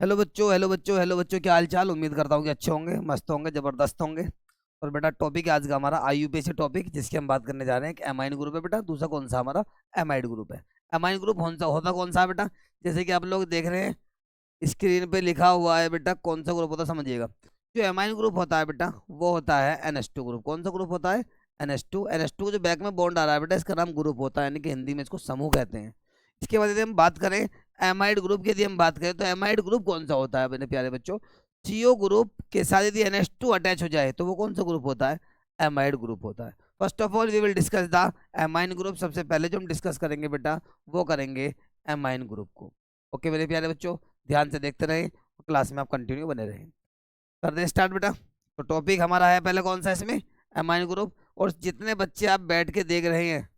Hello बच्चों, hello बच्चों, hello बच्चों, क्या हाल चाल। उम्मीद करता हूँ कि अच्छे होंगे, मस्त होंगे, जबरदस्त होंगे। और बेटा टॉपिक है आज का हमारा आईयूपीएसी टॉपिक, जिसकी हम बात करने जा रहे हैं कि एमाइन ग्रुप है बेटा। दूसरा कौन सा हमारा एमाइड ग्रुप है। एमाइन ग्रुप कौन सा होता, कौन सा है बेटा। जैसे कि आप लोग देख रहे हैं स्क्रीन पे लिखा हुआ है बेटा, कौन सा ग्रुप होता है समझिएगा। जो एमाइन ग्रुप होता है बेटा वो होता है NH2 ग्रुप। कौन सा ग्रुप होता है? NH2 को जो बैक में बॉन्ड आ रहा है बेटा, इसका नाम ग्रुप होता है, यानी कि हिंदी में इसको समूह कहते हैं। इसके बाद यदि हम बात करें एमाइड ग्रुप की, यदि हम बात करें तो एमाइड ग्रुप कौन सा होता है मेरे प्यारे बच्चों। CO ग्रुप के साथ यदि NH2 अटैच हो जाए तो वो कौन सा ग्रुप होता है? एमाइड ग्रुप होता है। First of all we will discuss the amine group. सबसे पहले जो हम डिस्कस करेंगे बेटा वो करेंगे एमाइन ग्रुप को। ओके मेरे प्यारे बच्चों, ध्यान से देखते रहें, क्लास में आप कंटिन्यू बने रहें। कर दें स्टार्ट बेटा। तो टॉपिक हमारा है पहले कौन सा इसमें, एमाइन ग्रुप। और जितने बच्चे आप बैठ के देख रहे हैं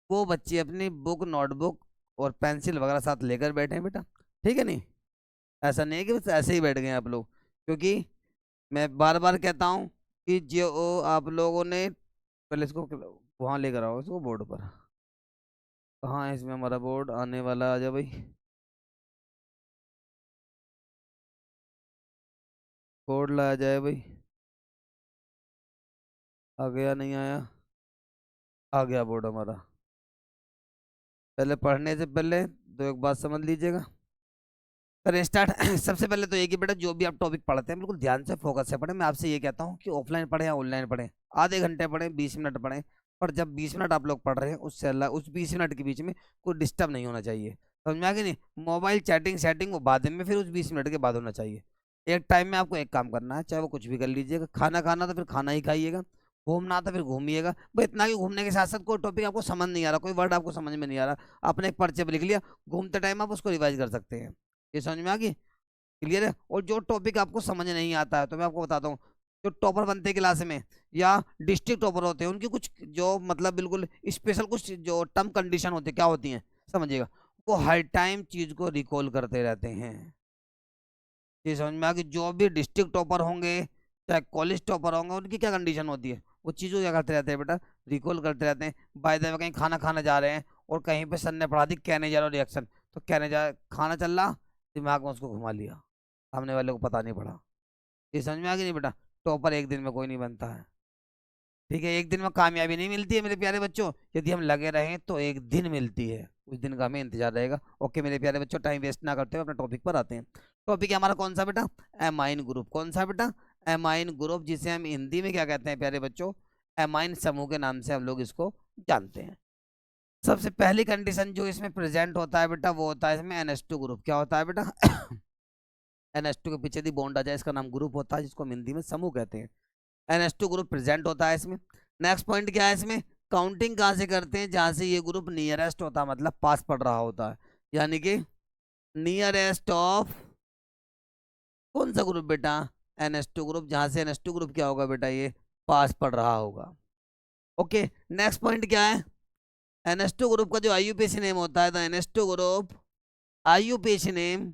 वो बच्चे अपनी बुक, नोटबुक और पेंसिल वगैरह साथ लेकर बैठे हैं बेटा, ठीक है नहीं। ऐसा नहीं है कि बस ऐसे ही बैठ गए हैं आप लोग, क्योंकि मैं बार बार कहता हूँ कि जो आप लोगों ने पहले इसको वहाँ लेकर आओ, इसको बोर्ड पर। कहाँ है इसमें हमारा बोर्ड आने वाला, आ जाओ भाई। बोर्ड लाया जाए भाई। आ गया, नहीं आया? आ गया बोर्ड हमारा। पहले पढ़ने से पहले तो एक बात समझ लीजिएगा। करें स्टार्ट। सबसे पहले तो ये कि बेटा जो भी आप टॉपिक पढ़ते हैं बिल्कुल ध्यान से फोकस से पढ़ें। मैं आपसे ये कहता हूँ कि ऑफलाइन पढ़ें या ऑनलाइन पढ़ें, आधे घंटे पढ़ें, 20 मिनट पढ़ें, पर जब 20 मिनट आप लोग पढ़ रहे हैं उससे अल्लाह उस 20 मिनट के बीच में कोई डिस्टर्ब नहीं होना चाहिए। समझ में आ गया नहीं? मोबाइल चैटिंग सेटिंग वो बाद में, फिर उस 20 मिनट के बाद होना चाहिए। एक टाइम में आपको एक काम करना है, चाहे वो कुछ भी कर लीजिएगा। खाना खाना तो फिर खाना ही खाइएगा, घूमना तो फिर घूमिएगा। भाई इतना कि घूमने के साथ साथ कोई टॉपिक आपको समझ नहीं आ रहा, कोई वर्ड आपको समझ में नहीं आ रहा, आपने एक पर्चे पर लिख लिया, घूमते टाइम आप उसको रिवाइज कर सकते हैं। ये समझ में आ गई? क्लियर है? और जो टॉपिक आपको समझ नहीं आता है तो मैं आपको बताता हूँ, जो टॉपर बनते हैं क्लास में या डिस्ट्रिक्ट टॉपर होते हैं उनकी कुछ जो मतलब बिल्कुल स्पेशल कुछ जो टर्म कंडीशन होती है, क्या होती हैं समझिएगा। वो हर टाइम चीज को रिकॉल करते रहते हैं। ये समझ में आ कि जो भी डिस्ट्रिक्ट टॉपर होंगे चाहे कॉलेज टॉपर होंगे, उनकी क्या कंडीशन होती है, वो चीज़ों क्या करते रहते हैं बेटा, रिकॉल करते रहते हैं। बाय द वे कहीं खाना खाने जा रहे हैं और कहीं पे सर ने पढ़ा दी कहने जा रहा रिएक्शन, तो कहने जा खाना चल रहा, दिमाग में उसको घुमा लिया, सामने वाले को पता नहीं पड़ा। ये समझ में आ गई नहीं बेटा? टॉपर एक दिन में कोई नहीं बनता है, ठीक है। एक दिन में कामयाबी नहीं मिलती है मेरे प्यारे बच्चों, यदि हम लगे रहें तो एक दिन मिलती है, उस दिन का हमें इंतजार रहेगा। ओके मेरे प्यारे बच्चों, टाइम वेस्ट ना करते हुए अपने टॉपिक पर आते हैं। टॉपिक हमारा कौन सा बेटा? Amine group. कौन सा बेटा? एमाइन ग्रुप, जिसे हम हिंदी में क्या कहते हैं प्यारे बच्चों? एमाइन समूह के नाम से हम लोग इसको जानते हैं। सबसे पहली कंडीशन जो इसमें प्रेजेंट होता है बेटा वो होता है इसमें NH2 ग्रुप। क्या होता है बेटा? NH2 के पीछे दी बॉन्ड आ जाए, इसका नाम ग्रुप होता है, जिसको हम हिंदी में समूह कहते हैं। NH2 ग्रुप प्रेजेंट होता है इसमें। नेक्स्ट पॉइंट क्या है इसमें? काउंटिंग कहाँ से करते हैं? जहां से ये ग्रुप नियरेस्ट होता है, मतलब पास पड़ रहा होता है, यानी कि नियरेस्ट ऑफ कौन सा ग्रुप बेटा? NH2 group. जहां से NH2 ग्रुप क्या होगा बेटा, ये पास पड़ रहा होगा। ओके, नेक्स्ट पॉइंट क्या है? NH2 ग्रुप का जो IUPAC नेम होता है, तो NH2 group IUPAC name,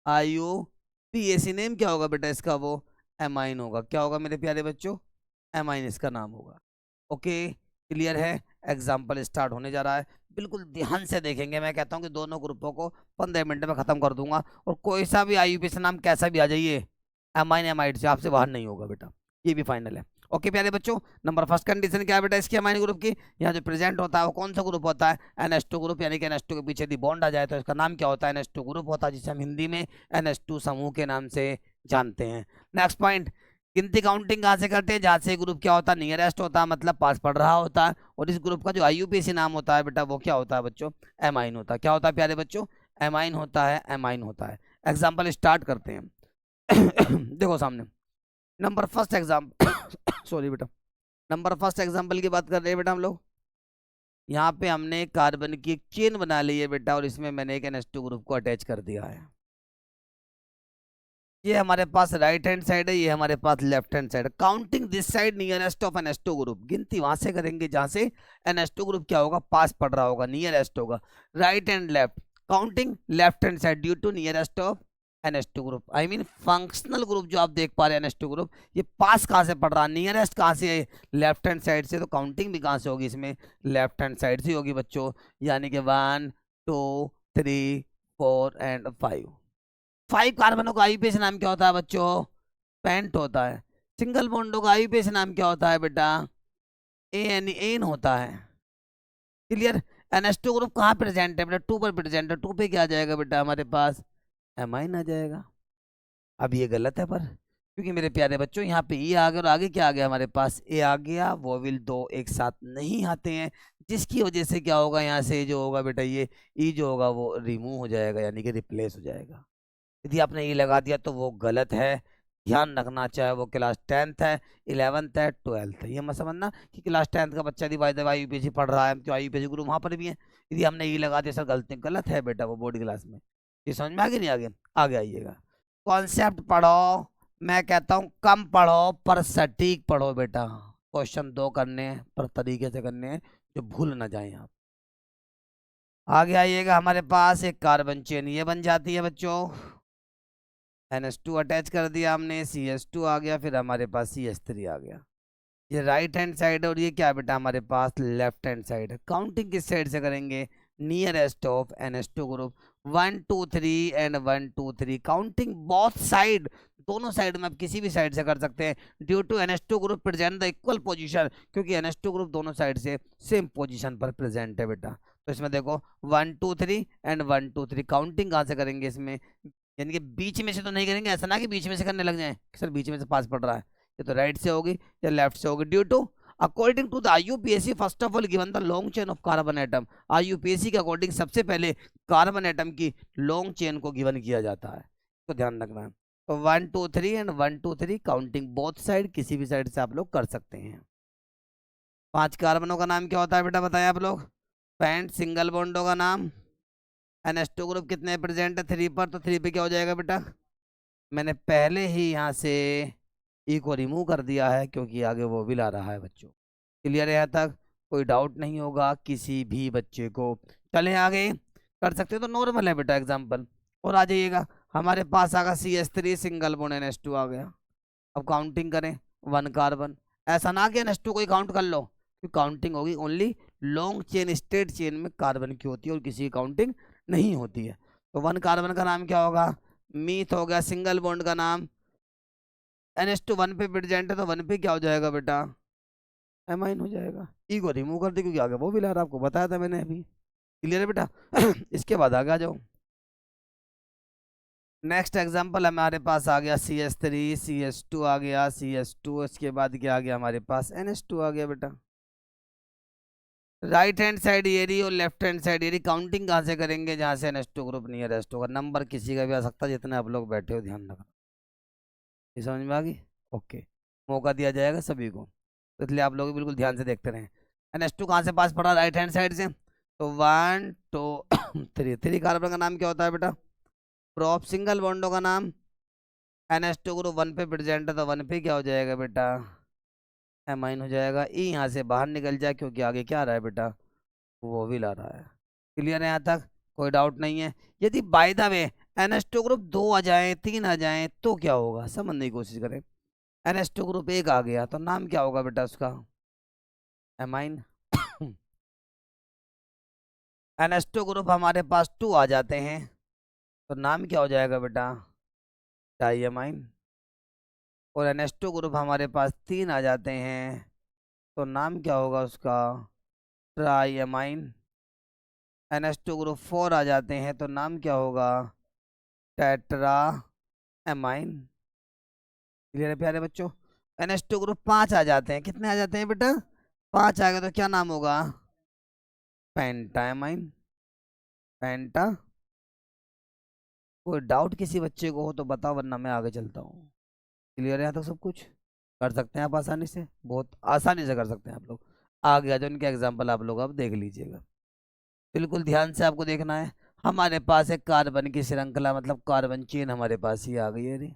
IUPAC name क्या होगा बेटा इसका? वो एमाइन होगा। क्या होगा मेरे प्यारे बच्चों? एमाइन इसका नाम होगा। ओके, क्लियर है? एग्जाम्पल स्टार्ट होने जा रहा है, बिल्कुल ध्यान से देखेंगे। मैं कहता हूँ कि दोनों ग्रुपों को 15 मिनट में खत्म कर दूंगा, और कोई सा भी IUPAC नाम कैसा भी आ जाइए, एमाइन एमाइड से आपसे बाहर नहीं होगा बेटा, ये भी फाइनल है। ओके प्यारे बच्चों, नंबर फर्स्ट कंडीशन क्या है बेटा इसकी एमाइन ग्रुप की? यहाँ जो प्रेजेंट होता है वो कौन सा ग्रुप होता है? NH2 ग्रुप, यानी कि NH2 के पीछे दी बॉन्ड आ जाए तो इसका नाम क्या होता है? NH2 ग्रुप होता है, जिसे हम हिंदी में NH2 समूह के नाम से जानते हैं। नेक्स्ट पॉइंट, गिनती काउंटिंग कहाँ से करते हैं? जहाँ से ग्रुप क्या होता है, नियरेस्ट होता है, मतलब पास पड़ रहा होता है। और इस ग्रुप का जो IUPAC नाम होता है बेटा वो क्या होता है बच्चों? एमाइन होता है। क्या होता है प्यारे बच्चों? एमाइन होता है, एमाइन होता है। एग्जाम्पल स्टार्ट करते हैं। देखो सामने नंबर फर्स्ट एग्जाम्पल, सॉरी बेटा, नंबर फर्स्ट एग्जाम्पल की बात कर रहे हैं बेटा हम लोग। यहाँ पे हमने कार्बन की एक चेन बना ली है बेटा, और इसमें मैंने एक NH2 ग्रुप को अटैच कर दिया है। ये हमारे पास राइट हैंड साइड है, ये हमारे पास left hand side. Counting this side nearest of NH2 group, गिनती वहां से करेंगे जहां से NH2 ग्रुप क्या होगा, पास पड़ रहा होगा, नियरेस्ट होगा। Right and left, counting left hand side due to nearest of NH2 group. I mean functional group जो आप देख पा रहे हैं NH2 ग्रुप, ये पास कहाँ से पड़ रहा है, नियरेस्ट कहाँ से है, लेफ्ट हैंड साइड से। तो काउंटिंग भी कहाँ से होगी इसमें? लेफ्ट हैंड साइड से होगी बच्चों, यानी कि 1 2 3 4 एंड 5। 5 कार्बनों का आईयूपीएच नाम क्या होता है बच्चों? पेंट होता है। सिंगल बॉन्डों का आईयूपीएच नाम क्या होता है बेटा? एन होता है। क्लियर? NH2 ग्रुप कहाँ प्रेजेंट है बेटा? 2 पर प्रेजेंट है। 2 पे क्या आ जाएगा बेटा हमारे पास? एमाइन आ जाएगा। अब ये गलत है पर, क्योंकि मेरे प्यारे बच्चों यहाँ पे ये आ गया और आगे क्या आ गया हमारे पास? ए आ गया। वोविल दो एक साथ नहीं आते हैं, जिसकी वजह से क्या होगा यहाँ से जो होगा बेटा, ये ई जो होगा वो रिमूव हो जाएगा, यानी कि रिप्लेस हो जाएगा। यदि आपने ई लगा दिया तो वो गलत है। ध्यान रखना, चाहे वो क्लास 10th है, 11th है, 12th है। ये मत समझना कि क्लास 10th का बच्चा यदि वाई यूपीएससी पढ़ रहा है तो आईयूपीएससी गुरु वहां पर भी है, यदि हमने ई लगा दिया सर गलती, गलत है बेटा वो बोर्ड क्लास में। ये समझ में आगे नहीं? आगे आइएगा। कॉन्सेप्ट पढ़ो, मैं कहता हूँ कम पढ़ो पर सटीक पढ़ो बेटा। क्वेश्चन 2 करने हैं पर तरीके से करने हैं जो भूल ना जाए आप। आगे आइएगा, हमारे पास एक कार्बन चेन ये बन जाती है बच्चों। NH2 अटैच कर दिया हमने, CH2 आ गया, फिर हमारे पास CH3 आ गया। ये राइट हैंड साइड है और ये क्या बेटा हमारे पास लेफ्ट हैंड साइड है। काउंटिंग किस साइड से करेंगे? Nearest of NH2 group. 1 2 3 and 1 2 3 counting both side, दोनों साइड में आप किसी भी साइड से कर सकते हैं। Due to NH2 group present the equal position, क्योंकि NH2 ग्रुप दोनों साइड से सेम पोजीशन पर प्रेजेंट है बेटा। तो इसमें देखो 1 2 3 एंड 1 2 3 काउंटिंग कहाँ से करेंगे इसमें? यानी कि बीच में से तो नहीं करेंगे, ऐसा ना कि बीच में से करने लग जाए कि सर बीच में से पास पड़ रहा है। ये तो राइट से होगी या लेफ्ट से होगी। Due to according to the IUPAC first of all given the long chain of carbon atom. IUPAC के अकॉर्डिंग सबसे पहले कार्बन एटम की लॉन्ग चेन को गिवन किया जाता है, तो ध्यान रखना है। तो 1 2 3 एंड 1 2 3 काउंटिंग बोथ साइड, किसी भी साइड से आप लोग कर सकते हैं। 5 कार्बनों का नाम क्या होता है बेटा बताएं आप लोग? पेंट। सिंगल बॉन्डों का नाम? NH2 ग्रुप कितने प्रेजेंट है? 3 पर, तो 3 पे क्या हो जाएगा बेटा? मैंने पहले ही यहाँ से ई को रिमूव कर दिया है क्योंकि आगे वो भी ला रहा है बच्चों। क्लियर है यहाँ तक? कोई डाउट नहीं होगा किसी भी बच्चे को। चले आगे, कर सकते हो तो नॉर्मल है बेटा एग्जाम्पल। और आ जाइएगा, हमारे पास आगा CH3 सिंगल बॉन्ड NH2 आ गया। अब काउंटिंग करें 1 कार्बन। ऐसा ना कि NH2 को ही काउंट कर लो, क्योंकि काउंटिंग होगी only long chain straight chain में कार्बन की होती है और किसी की काउंटिंग नहीं होती है। तो 1 कार्बन का नाम क्या होगा? मीथ हो गया। सिंगल बॉन्ड का नाम? NH2 1 पे प्रेजेंट है तो 1 पे क्या हो जाएगा बेटा? एमाइन हो जाएगा। ई को रिमूव कर दे क्योंकि आगे वो भी ला रहा, आपको बताया था मैंने अभी। क्लियर है बेटा? इसके बाद आगे आ जाओ। नेक्स्ट एग्जांपल हमारे पास आ गया CH3, CH2 आ गया, CH2, इसके बाद क्या आ गया हमारे पास? NH2 आ गया बेटा। राइट हैंड साइड ये रही और लेफ्ट हैंड साइड ये रही। काउंटिंग कहाँ से करेंगे? जहाँ से NH2 ग्रुप नियरेस्ट होगा। नंबर किसी का भी आ सकता है, जितने आप लोग बैठे हो ध्यान रखना। ये समझ में आ गई? ओके, मौका दिया जाएगा सभी को, तो इसलिए आप लोग बिल्कुल ध्यान से देखते रहें। NH2 कहाँ से पास पड़ा? राइट हैंड साइड से। तो 1 2 3 कार्बन का नाम क्या होता है बेटा? प्रोप। सिंगल बॉन्डों का नाम? NH2 ग्रुप 1 पे प्रेजेंट है तो 1 पे क्या हो जाएगा बेटा? एमाइन हो जाएगा। ई यहाँ से बाहर निकल जाए क्योंकि आगे क्या आ रहा है बेटा? वो भी ला रहा है। क्लियर है यहाँ तक? कोई डाउट नहीं है? यदि by the way NH2 group 2 आ जाए, 3 आ जाए तो क्या होगा, समझने की कोशिश करें। NH2 ग्रुप 1 आ गया तो नाम क्या होगा बेटा उसका? एमाइन। NH2 ग्रुप हमारे पास 2 आ जाते हैं तो नाम क्या हो जाएगा बेटा? डाइएमाइन। और NH2 ग्रुप हमारे पास 3 आ जाते हैं तो नाम क्या होगा उसका? ट्राइएमाइन। NH2 ग्रुप 4 आ जाते हैं तो नाम क्या होगा? Tetra amine. क्लियर है प्यारे बच्चों? NH2 ग्रुप 5 आ जाते हैं, कितने आ जाते हैं बेटा? 5 आ गए तो क्या नाम होगा? पेंटामाइन। पेंटा। कोई डाउट किसी बच्चे को हो तो बताओ, वरना मैं आगे चलता हूँ। क्लियर है यहाँ तक सब कुछ? कर सकते हैं आप आसानी से, बहुत आसानी से कर सकते हैं आप लोग। आगे आ जाओ, इनके एग्जाम्पल आप लोग अब देख लीजिएगा। बिल्कुल ध्यान से आपको देखना है। हमारे पास एक कार्बन की श्रृंखला, मतलब कार्बन चेन हमारे पास ही आ गई है।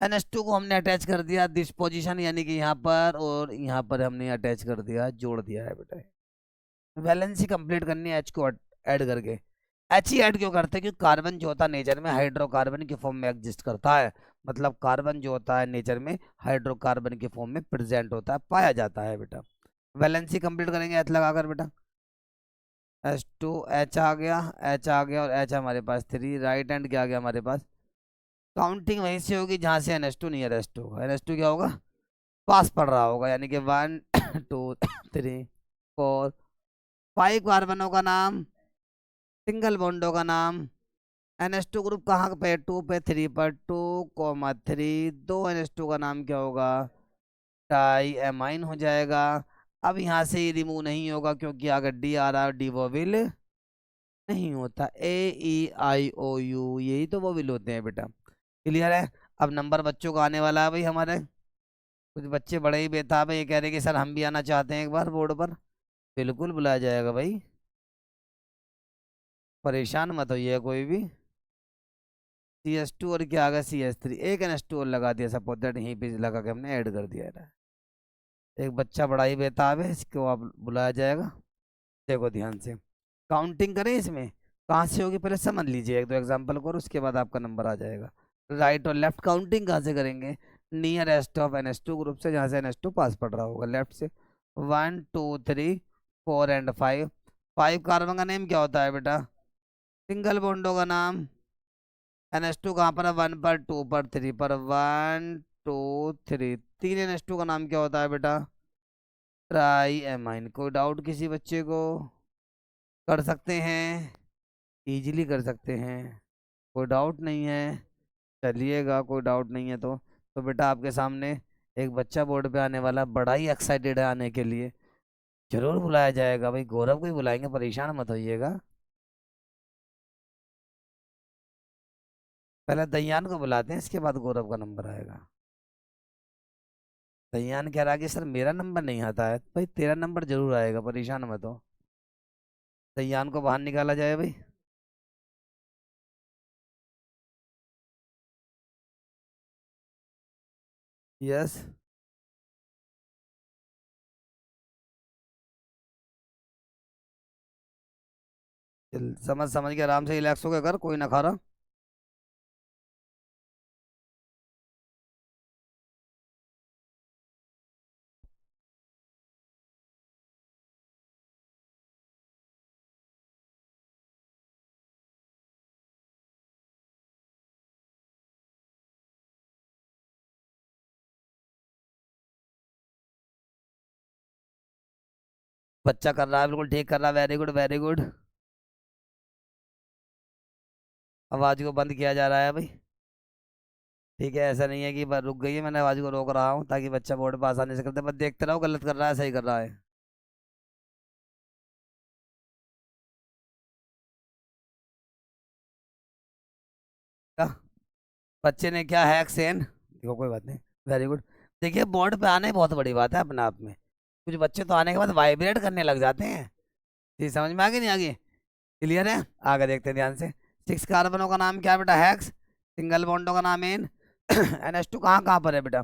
NH2 को हमने अटैच कर दिया दिस पोजीशन, यानी कि यहाँ पर, और यहाँ पर हमने अटैच कर दिया, जोड़ दिया है बेटा। वैलेंसी कंप्लीट करनी है H को ऐड करके। H ही ऐड क्यों करते हैं? क्योंकि कार्बन जो होता है नेचर में हाइड्रोकार्बन के फॉर्म में एग्जिस्ट करता है। मतलब कार्बन जो होता है नेचर में हाइड्रोकार्बन के फॉर्म में प्रेजेंट होता है, पाया जाता है बेटा। वैलेंसी कंप्लीट करेंगे H लगाकर बेटा। H2 H आ गया, H आ गया, और H हमारे पास 3, राइट हैंड क्या आ गया हमारे पास। काउंटिंग वहीं से होगी जहाँ से NH2 नियरेस्ट होगा। NH2 क्या होगा, पास पड़ रहा होगा, यानी कि 1 2 3 4 5 कार्बनों का नाम, सिंगल बॉन्डों का नाम। NH2 ग्रुप कहाँ पे, 2 पे, 3 पर, 2,3, दो NH2 का नाम क्या होगा, डाई एमाइन हो जाएगा। अब यहाँ से ये रिमूव नहीं होगा क्योंकि अगर डी आ रहा है, डी वो विल नहीं होता। AEIOU यही तो वो विल होते हैं बेटा। क्लियर है। अब नंबर बच्चों का आने वाला है भाई हमारे। कुछ बच्चे बड़े ही बेताब है, ये कह रहे हैं कि सर हम भी आना चाहते हैं एक बार बोर्ड पर। बिल्कुल बुलाया जाएगा भाई, परेशान मत होइए कोई भी। CS2 और क्या आ गया, CS3, एक NH2 और लगा दिया, सपोज दैट यहीं पे लगा के हमने ऐड कर दिया है। एक बच्चा बड़ा ही बेताब है, इसको आप बुलाया जाएगा। देखो ध्यान से काउंटिंग करें इसमें, कहाँ से होगी पहले समझ लीजिए, एक दो एग्जांपल करो उसके बाद आपका नंबर आ जाएगा। राइट और लेफ्ट काउंटिंग कहाँ से करेंगे, नियरेस्ट ऑफ NH2 ग्रुप से, जहाँ से NH2 पास पड़ रहा होगा लेफ्ट से। 1 2 3 4 एंड 5, 5 कार्बन का नेम क्या होता है बेटा, सिंगल बॉन्डों का नाम। NH2 कहाँ पर है, 1 पर, 2 पर, 3 पर, 1 2 3, तीन NH2 का नाम क्या होता है बेटा, ट्राई एमाइन। कोई डाउट किसी बच्चे को, कर सकते हैं, इजीली कर सकते हैं, कोई डाउट नहीं है। चलिएगा कोई डाउट नहीं है तो बेटा आपके सामने एक बच्चा बोर्ड पे आने वाला, बड़ा ही एक्साइटेड है आने के लिए। जरूर बुलाया जाएगा भाई, गौरव को ही बुलाएंगे, परेशान मत होइएगा। पहले दयान को बुलाते हैं, इसके बाद गौरव का नंबर आएगा। दयान कह रहा है कि सर मेरा नंबर नहीं आता है, भाई तेरा नंबर जरूर आएगा, परेशान मत हो। दयान को बाहर निकाला जाए भाई। यस। समझ समझ के आराम से रिलैक्स होकर कर, कोई ना खा रहा। बच्चा कर रहा है, बिल्कुल ठीक कर रहा है, वेरी गुड वेरी गुड। आवाज को बंद किया जा रहा है भाई। ठीक है, ऐसा नहीं है कि रुक गई है, मैंने आवाज को रोक रहा हूँ ताकि बच्चा बोर्ड पर आसानी से करते, बस देखते रहो गलत कर रहा है सही कर रहा है। क्या? बच्चे ने क्या हैक सेन, देखो कोई बात नहीं, वेरी गुड। देखिए बोर्ड पे आने बहुत बड़ी बात है अपने आप में। कुछ बच्चे तो आने के बाद वाइब्रेट करने लग जाते हैं। जी समझ में आगे नहीं आगे, क्लियर है। आगे देखते हैं ध्यान से। 6 कार्बनों का नाम क्या है बेटा, हैक्स। सिंगल बॉन्डों का नाम एन। NH2 कहाँ कहाँ पर है बेटा,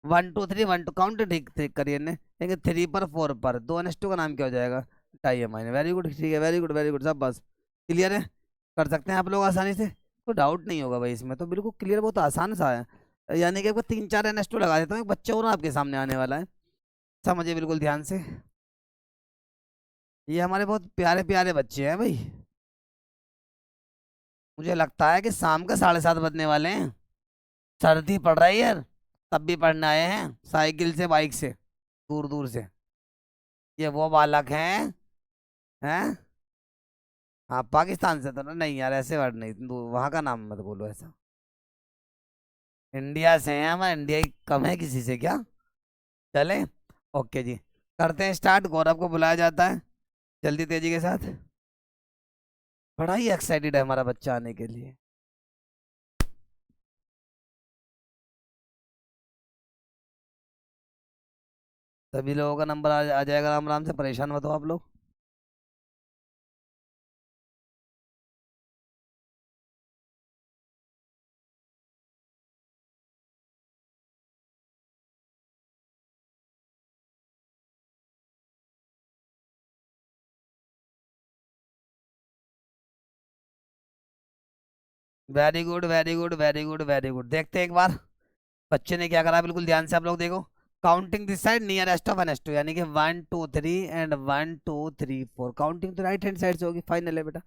1 2 3, 1 2 काउंट ठीक ठीक करिए ने, लेकिन 3 पर 4 पर, दो NH2 का नाम क्या हो जाएगा, डाइअमाइन। वेरी गुड, ठीक है, वेरी गुड सब बस। क्लियर है, कर सकते हैं आप लोग आसानी से, कोई डाउट नहीं होगा भाई इसमें, तो बिल्कुल क्लियर, बहुत आसान सा है। यानी कि आपको 3 4 NH2 लगा देता हूँ, एक बच्चा और आपके सामने आने वाला है। समझिए बिल्कुल ध्यान से। ये हमारे बहुत प्यारे प्यारे बच्चे हैं भाई। मुझे लगता है कि शाम के 7:30 बजने वाले हैं, सर्दी पड़ रही है, तब भी पढ़ने आए हैं साइकिल से बाइक से, दूर दूर से। ये वो बालक हैं, हैं। हाँ पाकिस्तान से तो नहीं यार, ऐसे वर्ड नहीं, वहाँ का नाम मत बोलो ऐसा। इंडिया से हैं हम, इंडिया ही कम है किसी से क्या। चले, ओके जी, करते हैं स्टार्ट। गौरव को बुलाया जाता है जल्दी तेजी के साथ। बड़ा ही एक्साइटेड है हमारा बच्चा आने के लिए। सभी लोगों का नंबर आ जाएगा आराम आराम से, परेशान मत हो आप लोग। Very good very good very good very good, देखते हैं एक बार बच्चे ने क्या करा, बिल्कुल ध्यान से आप लोग देखो। Counting this side nearest of NH2, यानी कि 1 2 3 एंड 1 2 3 4, काउंटिंग तो राइट हैंड साइड से होगी। फाइनल है बेटा।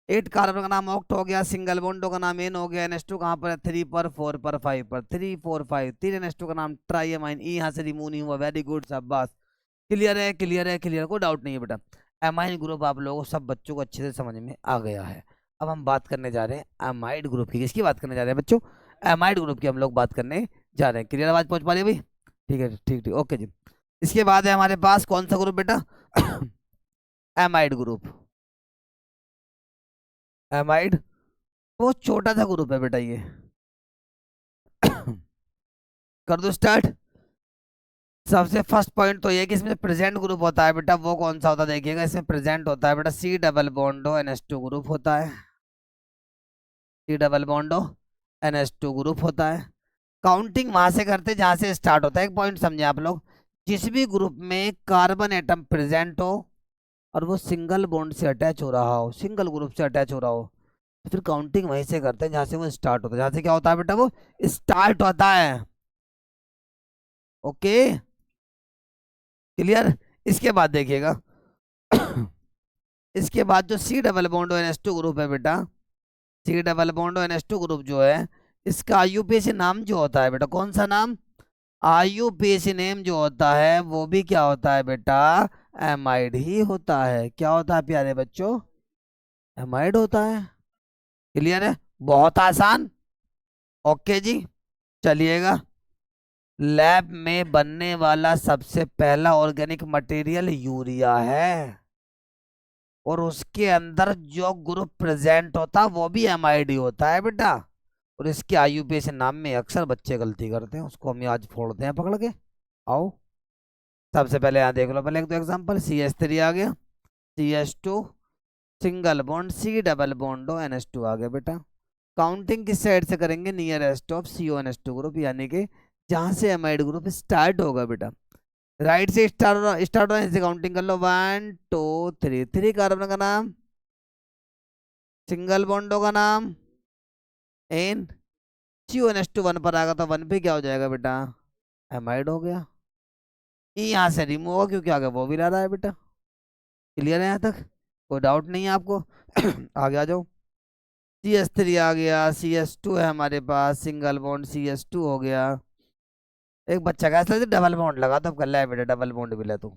8 कार्बन का नाम ऑक्ट हो गया, सिंगल बॉन्डो का नाम एन हो गया, NH2 कहाँ पर है 3 पर 4 पर 5 पर 3 4 5, 3 NH2 का नाम ट्राइएमाइन, ई यहाँ से रिमूव नहीं हुआ, वेरी गुड शाबाश। क्लियर है क्लियर है क्लियर, कोई डाउट नहीं है बेटा। एमाइन ग्रुप आप लोगों को सब बच्चों को अच्छे से समझ में आ गया है। अब हम बात करने जा रहे हैं एमाइड ग्रुप की। किसकी बात करने जा रहे हैं बच्चों? एमाइड ग्रुप की हम लोग बात करने जा रहे हैं। क्लियर आवाज पहुंच पा रही है भाई? ठीक है ठीक ठीक ओके जी। इसके बाद है हमारे पास कौन सा ग्रुप बेटा? Amide group. एमाइड वो छोटा सा ग्रुप है बेटा ये। कर दो स्टार्ट। सबसे फर्स्ट पॉइंट तो ये कि इसमें प्रेजेंट ग्रुप होता है बेटा, वो कौन सा होता है देखिएगा। इसमें प्रेजेंट होता है बेटा C डबल बॉन्डो NH2 ग्रुप होता है। C डबल बॉन्डो NH2 ग्रुप होता है। काउंटिंग वहां से करते जहां से स्टार्ट होता है। एक पॉइंट समझे आप लोग, जिस भी ग्रुप में कार्बन एटम प्रेजेंट हो और वो सिंगल बॉन्ड से अटैच हो रहा हो, सिंगल ग्रुप से अटैच हो रहा हो, तो फिर काउंटिंग वहीं से करते हैं जहां से वो स्टार्ट होता है। जहां से क्या होता है बेटा? वो स्टार्ट होता है। Okay clear. इसके बाद देखिएगा इसके बाद जो C double bond NH2 group है बेटा, C double bond NH2 group जो है, इसका IUPAC नाम जो होता है बेटा, कौन सा नाम? IUPAC नेम जो होता है वो भी क्या होता है बेटा? एमाइड ही होता है। क्या होता है प्यारे बच्चों? एमाइड होता है। क्लियर है? बहुत आसान। ओके जी। चलिएगा, लैब में बनने वाला सबसे पहला ऑर्गेनिक मटेरियल यूरिया है, और उसके अंदर जो ग्रुप प्रेजेंट होता है वो भी एमाइड ही होता है बेटा। और इसके IUPAC नाम में अक्सर बच्चे गलती करते हैं, उसको हम आज फोड़ते हैं पकड़ के। आओ सबसे पहले यहाँ देख लो, पहले एक दो एग्जांपल। CH3 आ गया, CH2 single bond C double bond NH2 आ गया बेटा। काउंटिंग किस साइड से करेंगे? नियरेस्ट ऑफ CONH2 ग्रुप, यानी कि जहां से एमाइड ग्रुप स्टार्ट होगा बेटा। राइट से स्टार्ट होने से काउंटिंग कर लो, 1 2 3। 3 कार्बन का नाम, सिंगल बॉन्डो का नाम एन, CONH2 1 पर आएगा तो 1 पे क्या हो जाएगा बेटा? एमाइड हो गया। ई यहाँ से रिमूव होगा क्योंकि आगे वो भी ला रहा है बेटा। क्लियर है यहाँ तक? कोई डाउट नहीं है आपको? आगे आ जाओ। CH3 आ गया, CH2 है हमारे पास, सिंगल बॉन्ड CH2 हो गया। एक बच्चा का ऐसा डबल बॉन्ड लगा तो अब कर बेटा, डबल बॉन्ड मिला तो।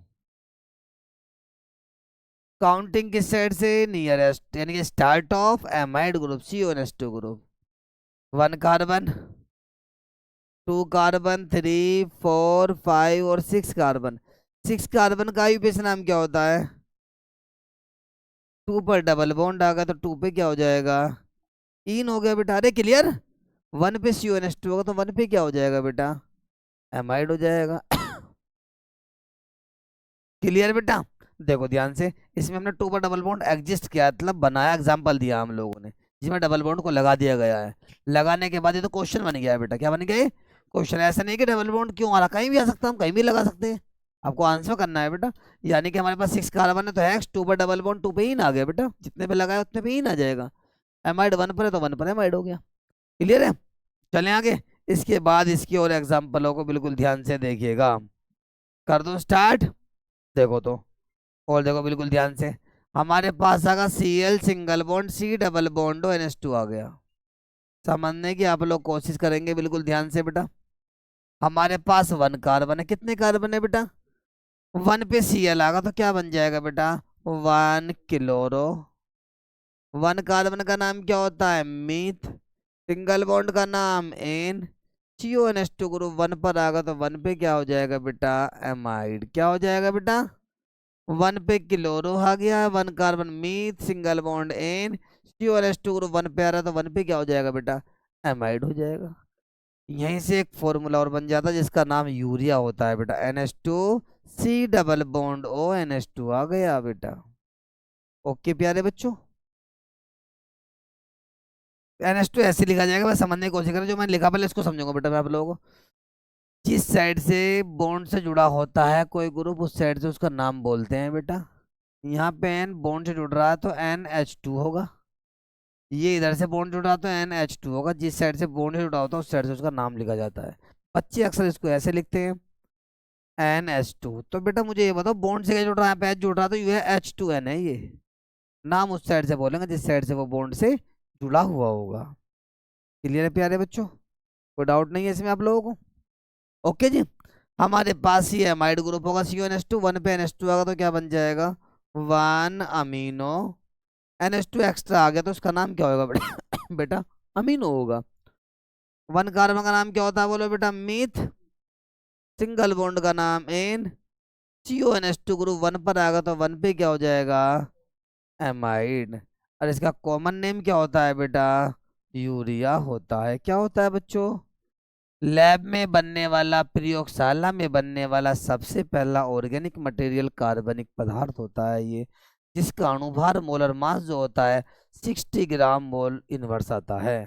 काउंटिंग किस साइड से? नियरेस्ट, यानी कि start of amide group CONH2 group. 1 carbon, 2 carbon, 3 4 5 और 6 कार्बन। 6 कार्बन का IUPAC नाम क्या होता है? 2 पर डबल बॉन्ड आ गया तो 2 पे क्या हो जाएगा? इन हो गया बेटा। अरे क्लियर। 1 पे CONH2 होगा तो 1 पे क्या हो जाएगा बेटा? एमाइड हो जाएगा। क्लियर बेटा? देखो ध्यान से, इसमें हमने 2 पर डबल बॉन्ड एग्जिस्ट किया, मतलब बनाया, एग्जांपल दिया हम लोगों ने, जिसमें डबल बॉन्ड को लगा दिया गया है। लगाने के बाद ये तो क्वेश्चन बन गया है बेटा। क्या बन गया? क्वेश्चन। ऐसा नहीं कि डबल बॉन्ड क्यों आ रहा, कहीं भी आ सकता है, हम कहीं भी लगा सकते हैं। आपको आंसर करना है बेटा। यानी कि हमारे पास 6 कार्बन है तो हेक्स, 2 पर डबल बॉन्ड 2 पे ही ना आ गया बेटा, जितने पे लगाया उतने पे ही ना जाएगा। एमाइड 1 पर है तो 1 पर एमाइड हो गया। क्लियर है? चलें आगे। इसके बाद इसकी और एग्जाम्पलों को बिल्कुल ध्यान से देखिएगा। कर दो स्टार्ट। देखो तो, और देखो बिल्कुल ध्यान से, हमारे पास आगा Cl single bond C double bond NH2 आ गया। समझने की आप लोग कोशिश करेंगे बिल्कुल ध्यान से बेटा। हमारे पास 1 कार्बन है, कितने कार्बन है बेटा? 1 पे Cl आगा तो क्या बन जाएगा बेटा? 1 क्लोरो। 1 कार्बन का नाम क्या होता है? मीथ। सिंगल बॉन्ड का नाम एन। CONH2 ग्रुप 1 पर आगा तो 1 पे क्या हो जाएगा बेटा? एमाइड। क्या हो जाएगा बेटा? 1 पे क्लोरो आ गया, 1 कार्बन मीथ, सिंगल बॉन्ड एन, CONH2 ग्रुप 1 पे आ रहा है तो 1 पे क्या हो जाएगा बेटा? एमाइड हो जाएगा। यहीं से एक फॉर्मूला और बन जाता है जिसका नाम यूरिया होता है बेटा। NH2 C double bond O NH2 आ गया बेटा। ओके प्यारे बच्चों, NH2 ऐसे लिखा जाएगा, बस समझने की कोशिश करें। जो मैंने लिखा पहले इसको समझूंगा बेटा मैं आप लोगों को। जिस साइड से बॉन्ड से जुड़ा होता है कोई ग्रुप, उस साइड से उसका नाम बोलते हैं बेटा। यहाँ पे N बॉन्ड से जुड़ रहा है तो NH2 होगा, ये इधर से बॉन्ड जुड़ा तो NH2 होगा। जिस साइड से बॉन्ड जुड़ा होता है उस साइड से उसका नाम लिखा जाता है। बच्चे अक्सर इसको ऐसे लिखते हैं। NH2। तो बेटा मुझे ये बताओ बॉन्ड से क्या जुड़ रहा है, यहाँ पे H जुड़ रहा है, तो ये H2N है ये। नाम उस साइड से बोलेंगे जिस साइड से वो बॉन्ड से जुड़ा हुआ होगा। क्लियर है प्यारे बच्चों, कोई डाउट नहीं है इसमें आप लोगों को? ओके जी। हमारे पास ही एमाइड ग्रुप होगा CONH2, वन पे NH2 आएगा तो क्या बन जाएगा, वन अमीनो। NH2 एक्स्ट्रा आ गया तो उसका नाम क्या होगा बेटा बेटा अमीनो होगा। वन कार्बन का नाम क्या होता है बोलो बेटा, मीथ। सिंगल बॉन्ड का नाम एन। CONH2 ग्रुप वन पर आएगा तो वन पे क्या हो जाएगा, एमाइड। और इसका कॉमन नेम क्या होता है बेटा, यूरिया होता है। क्या होता है बच्चों, लैब में बनने वाला, प्रयोगशाला में बनने वाला सबसे पहला ऑर्गेनिक मटेरियल कार्बनिक पदार्थ होता है ये, जिसका अणुभार मोलर मास जो होता है 60 ग्राम मोल इनवर्स आता है।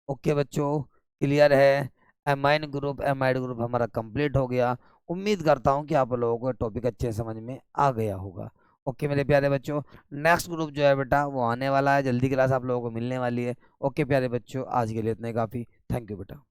ओके बच्चों, क्लियर है। एमाइन ग्रुप, एमाइड ग्रुप हमारा कंप्लीट हो गया। उम्मीद करता हूँ कि आप लोगों को टॉपिक अच्छे समझ में आ गया होगा। ओके मेरे प्यारे बच्चों, नेक्स्ट ग्रुप जो है बेटा वो आने वाला है, जल्दी क्लास आप लोगों को मिलने वाली है। ओके प्यारे बच्चों, आज के लिए इतना ही काफ़ी। थैंक यू बेटा।